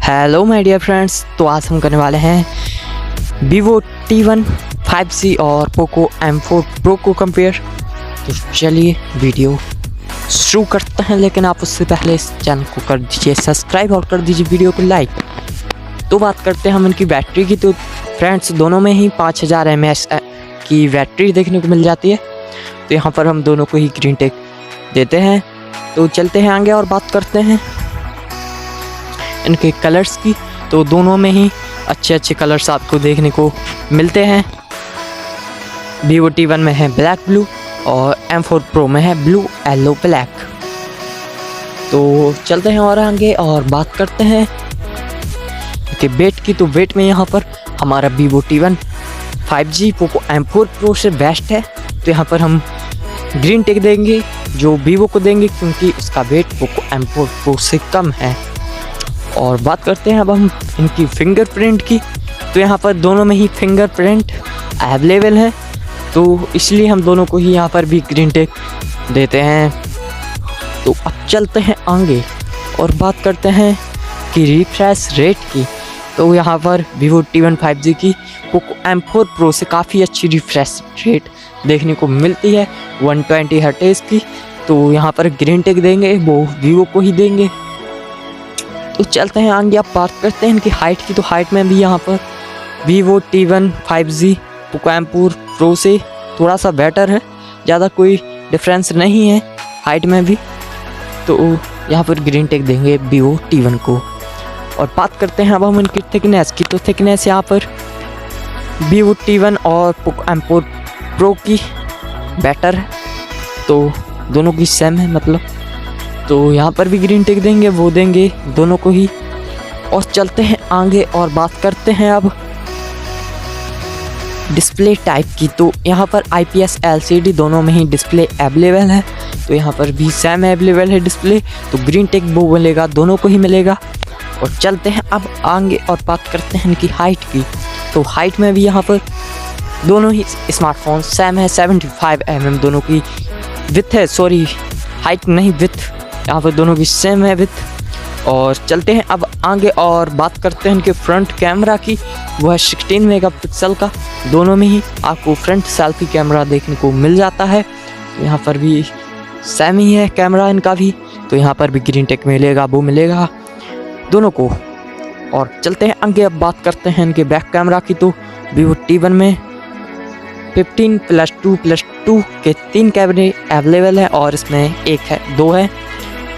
Hello my dear friends, तो आज हम करने वाले हैं Vivo T1 5G और Poco M4 Pro को कंपेयर। तो चलिए वीडियो शुरू करते हैं, लेकिन आप उससे पहले इस चैनल को कर दीजिए सब्सक्राइब और कर दीजिए वीडियो को लाइक। तो बात करते हैं हम इनकी बैटरी की। तो फ्रेंड्स दोनों में ही 5000 mAh की बैटरी देखने को मिल जाती है। तो यहाँ पर हम दोनों को ही ग्रीन टिक देते हैं। तो चलते हैं आगे और बात करते हैं इनके कलर्स की। तो दोनों में ही अच्छे अच्छे कलर्स आपको देखने को मिलते हैं। Vivo T1 में है ब्लैक ब्लू और M4 Pro में है ब्लू येलो ब्लैक। तो चलते हैं और आगे और बात करते हैं कि वेट की। तो वेट में यहाँ पर हमारा Vivo T1 5G Poco M4 Pro से बेस्ट है। तो यहाँ पर हम ग्रीन टिक देंगे जो Vivo को देंगे, क्योंकि उसका वेट Poco M4 Pro से कम है। और बात करते हैं अब हम इनकी फिंगरप्रिंट की। तो यहाँ पर दोनों में ही फिंगरप्रिंट अवेलेबल है, तो इसलिए हम दोनों को ही यहाँ पर भी ग्रीन टिक देते हैं। तो अब चलते हैं आगे और बात करते हैं कि रिफ्रेश रेट की। तो यहाँ पर Vivo T1 5G की Poco M4 Pro से काफ़ी अच्छी रिफ्रेश रेट देखने को मिलती है 120 हर्ट्ज की। तो यहाँ पर ग्रीन टिक देंगे, वो Vivo को ही देंगे। तो चलते हैं आगे, आप बात करते हैं इनकी हाइट की। तो हाइट में भी यहाँ पर Vivo T1 5G Poco M4 Pro से थोड़ा सा बेटर है, ज़्यादा कोई डिफरेंस नहीं है हाइट में भी। तो यहाँ पर ग्रीन टिक देंगे Vivo T1 को। और बात करते हैं अब हम इनकी थिकनेस की। तो थिकनेस यहाँ पर Vivo T1 और Poco M4 Pro की बेटर है, तो दोनों की सेम है मतलब। तो यहाँ पर भी ग्रीन टिक देंगे, वो देंगे दोनों को ही। और चलते हैं आगे और बात करते हैं अब डिस्प्ले टाइप की। तो यहाँ पर IPS LCD दोनों में ही डिस्प्ले अवेलेबल है। तो यहाँ पर भी सेम अवेलेबल है डिस्प्ले, तो ग्रीन टिक वो मिलेगा, दोनों को ही मिलेगा। और चलते हैं अब आगे और बात करते हैं इनकी हाइट की। तो हाइट में भी यहाँ पर दोनों ही स्मार्टफोन सेम है, 75 mm दोनों की विथ है, सॉरी हाइट नहीं विथ, यहाँ पर दोनों की सेम है विथ। और चलते हैं अब आगे और बात करते हैं इनके फ्रंट कैमरा की। वो है 16 मेगापिक्सल का, दोनों में ही आपको फ्रंट सेल्फी कैमरा देखने को मिल जाता है। तो यहाँ पर भी सेम ही है कैमरा इनका भी, तो यहाँ पर भी ग्रीन टिक मिलेगा, वो मिलेगा दोनों को। और चलते हैं आगे, अब बात करते हैं इनके बैक कैमरा की। तो Vivo T1 में 15+2+2 के 3 कैमरे अवेलेबल है, और इसमें एक है, 2 है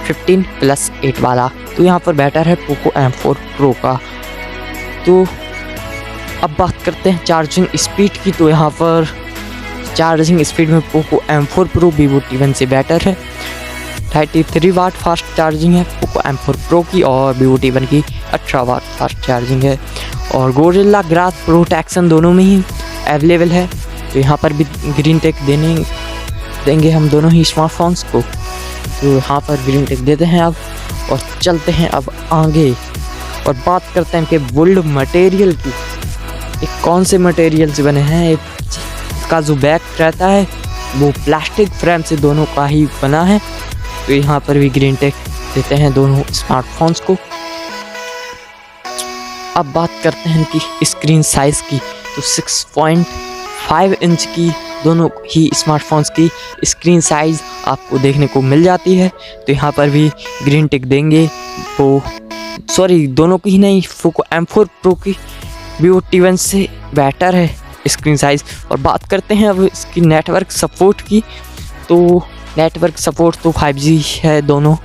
15+8 वाला। तो यहाँ पर बेटर है Poco M4 Pro का। तो अब बात करते हैं चार्जिंग स्पीड की। तो यहाँ पर चार्जिंग स्पीड में Poco M4 Pro Vivo T1 से बेटर है। 33 वाट फास्ट चार्जिंग है Poco M4 Pro की, और Vivo T1 की 18 वाट फास्ट चार्जिंग है। और गोरिल्ला ग्लास प्रोटेक्शन दोनों में ही अवेलेबल है। तो यहाँ पर भी ग्रीन टिक देंगे हम दोनों ही स्मार्टफोन्स को। तो यहाँ पर ग्रीन टिक देते हैं अब। और चलते हैं अब आगे और बात करते हैं कि वुड मटेरियल की। ये कौन से मटेरियल से बने हैं। इसका जो बैक रहता है वो प्लास्टिक फ्रेम से दोनों का ही बना है। तो यहाँ पर भी ग्रीन टिक देते हैं दोनों स्मार्टफोन्स को। अब बात करते हैं इनकी स्क्रीन साइज़ की। तो 6.5 इंच की दोनों ही स्मार्टफोन्स की स्क्रीन साइज़ आपको देखने को मिल जाती है। तो यहाँ पर भी ग्रीन टिक देंगे, वो सॉरी दोनों की ही नहीं, Poco M4 Pro की Vivo T1 से बेटर है स्क्रीन साइज़। और बात करते हैं अब इसकी नेटवर्क सपोर्ट की। तो नेटवर्क सपोर्ट तो 5G है दोनों,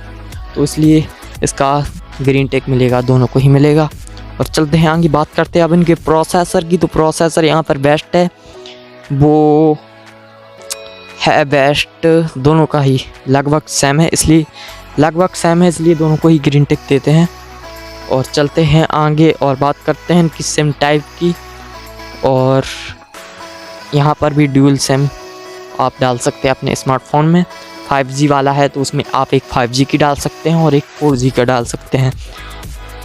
तो इसलिए इसका ग्रीन टिक मिलेगा, दोनों को ही मिलेगा। और चलते हैं आगे, बात करते हैं अब इनके प्रोसेसर की। तो प्रोसेसर यहाँ पर बेस्ट है, वो है बेस्ट, दोनों का ही लगभग सेम है, इसलिए दोनों को ही ग्रीन टिक देते हैं। और चलते हैं आगे और बात करते हैं इनकी सिम टाइप की। और यहाँ पर भी ड्यूल सिम आप डाल सकते हैं अपने स्मार्टफोन में। 5G वाला है तो उसमें आप एक 5G की डाल सकते हैं और एक 4G का डाल सकते हैं।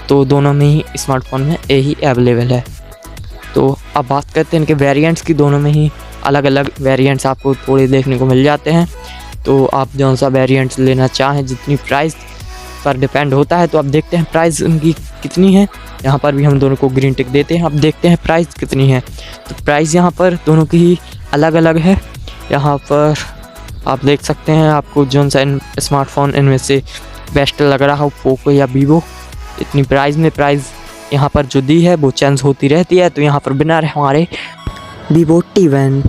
तो दोनों में ही स्मार्टफोन में यही अवेलेबल है। तो अब बात करते हैं इनके वेरिएंट्स की। दोनों में ही अलग अलग वेरिएंट्स आपको थोड़े देखने को मिल जाते हैं। तो आप जौन सा वेरिएंट्स लेना चाहें, जितनी प्राइस पर डिपेंड होता है। तो अब देखते हैं प्राइस उनकी कितनी है। यहाँ पर भी हम दोनों को ग्रीन टिक देते हैं। अब देखते हैं प्राइस कितनी है। तो प्राइस यहाँ पर दोनों की ही अलग अलग है। यहाँ पर आप देख सकते हैं आपको जौन सा स्मार्टफोन इनमें से बेस्ट लग रहा हो, पोको या वीवो। इतनी प्राइस में प्राइस यहाँ पर जो दी है वो चेंज होती रहती है। तो यहाँ पर विनर है हमारे वीवो T1।